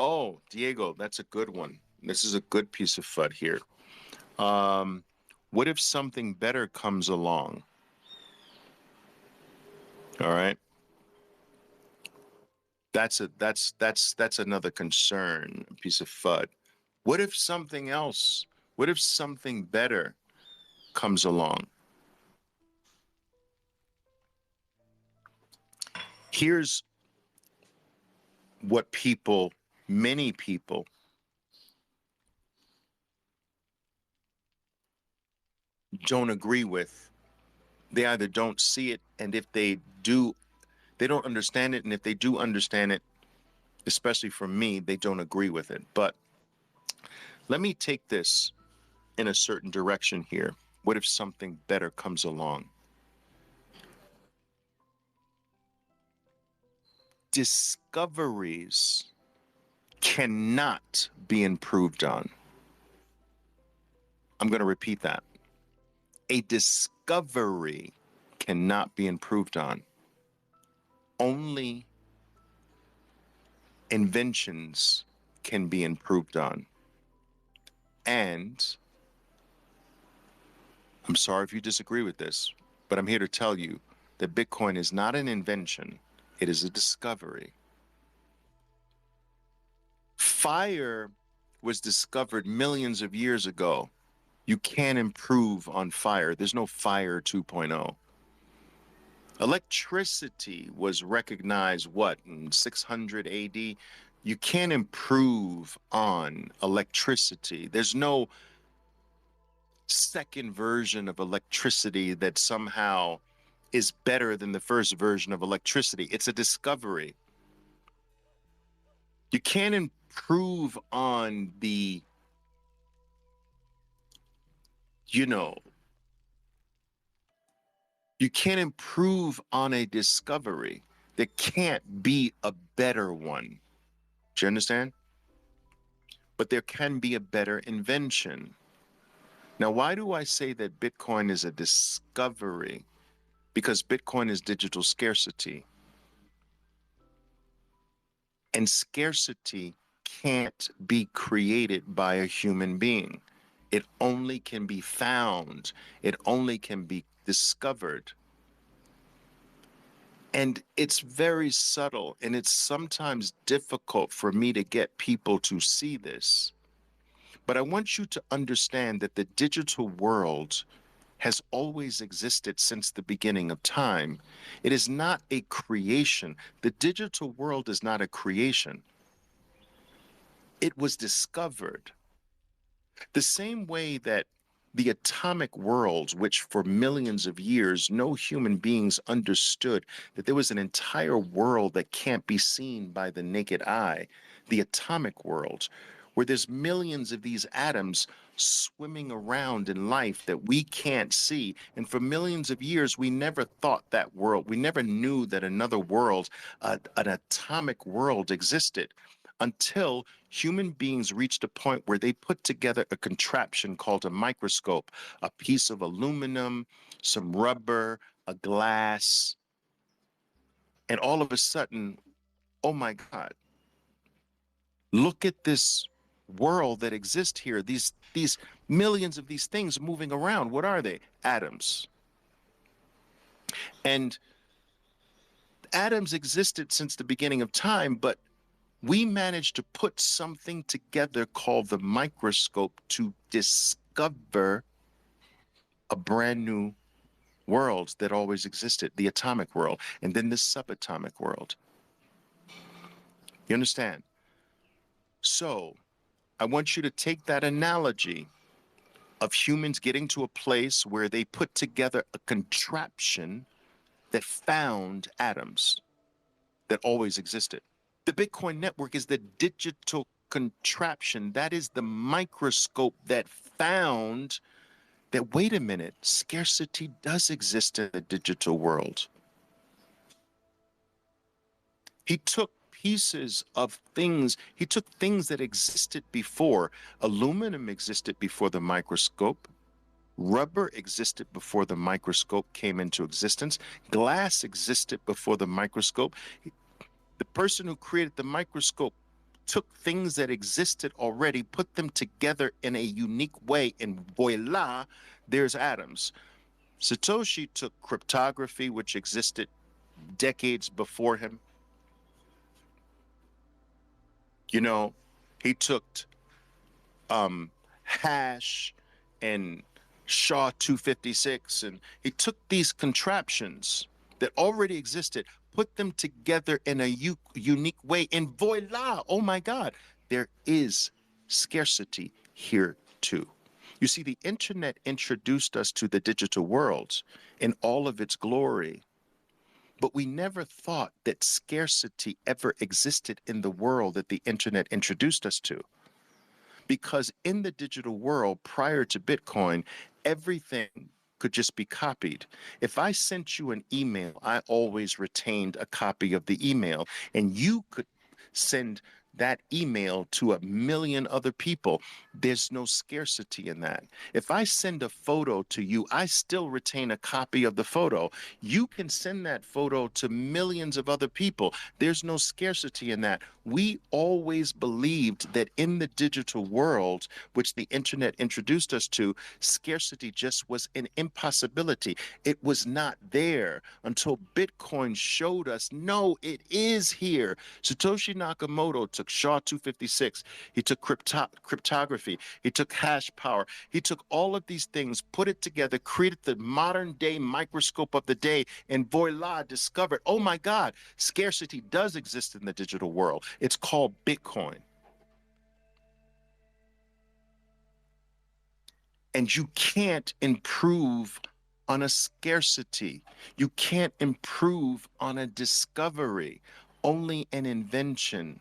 Oh, Diego, that's a good one. This is a good piece of FUD here. Um, what if something better comes along? All right. That's another concern, a piece of FUD. What if something else? What if something better comes along? Here's what people, many people, don't agree with. They either don't see it, and if they do, they don't understand it. And if they do understand it, especially for me, they don't agree with it. But let me take this in a certain direction here. What if something better comes along? Discoveries cannot be improved on. I'm going to repeat that. A discovery cannot be improved on. Only inventions can be improved on. And I'm sorry if you disagree with this, but I'm here to tell you that Bitcoin is not an invention, it is a discovery. Fire was discovered millions of years ago. You can't improve on fire. There's no fire 2.0. Electricity was recognized, what, in 600 AD? You can't improve on electricity. There's no second version of electricity that somehow is better than the first version of electricity. It's a discovery. You can't improve on the, you know, you can't improve on a discovery. There can't be a better one. Do you understand? But there can be a better invention. Now, why do I say that Bitcoin is a discovery? Because Bitcoin is digital scarcity. And scarcity can't be created by a human being. It only can be found, it only can be discovered. And it's very subtle, and it's sometimes difficult for me to get people to see this. But I want you to understand that the digital world has always existed since the beginning of time. It is not a creation. The digital world is not a creation. It was discovered. The same way that the atomic worlds, which for millions of years no human beings understood that there was an entire world that can't be seen by the naked eye, the atomic world, where there's millions of these atoms swimming around in life that we can't see. And for millions of years, we never thought that world, we never knew that another world, an atomic world existed until human beings reached a point where they put together a contraption called a microscope, a piece of aluminum, some rubber, a glass, and all of a sudden, oh my God, look at this world that exists here. These millions of these things moving around. What are they? Atoms. And atoms existed since the beginning of time, but we managed to put something together called the microscope to discover a brand new world that always existed, the atomic world, and then the subatomic world. You understand? So I want you to take that analogy of humans getting to a place where they put together a contraption that found atoms that always existed. The Bitcoin network is the digital contraption. That is the microscope that found that, wait a minute, scarcity does exist in the digital world. He took pieces of things, he took things that existed before. Aluminum existed before the microscope. Rubber existed before the microscope came into existence. Glass existed before the microscope. The person who created the microscope took things that existed already, put them together in a unique way, and voila, there's atoms. Satoshi took cryptography, which existed decades before him. You know, he took hash and SHA-256, and he took these contraptions that already existed, put them together in a unique way, and voila, oh my God, there is scarcity here too. You see, the internet introduced us to the digital world in all of its glory, but we never thought that scarcity ever existed in the world that the internet introduced us to. Because in the digital world prior to Bitcoin, everything could just be copied. If I sent you an email, I always retained a copy of the email, and you could send that email to a million other people. There's no scarcity in that. If I send a photo to you, I still retain a copy of the photo. You can send that photo to millions of other people. There's no scarcity in that. We always believed that in the digital world, which the internet introduced us to, scarcity just was an impossibility. It was not there until Bitcoin showed us, no, it is here. Satoshi Nakamoto took SHA-256. He took cryptography. He took hash power. He took all of these things, put it together, created the modern day microscope of the day, and voila, discovered, oh my God, scarcity does exist in the digital world. It's called Bitcoin. And you can't improve on a scarcity. You can't improve on a discovery, only an invention.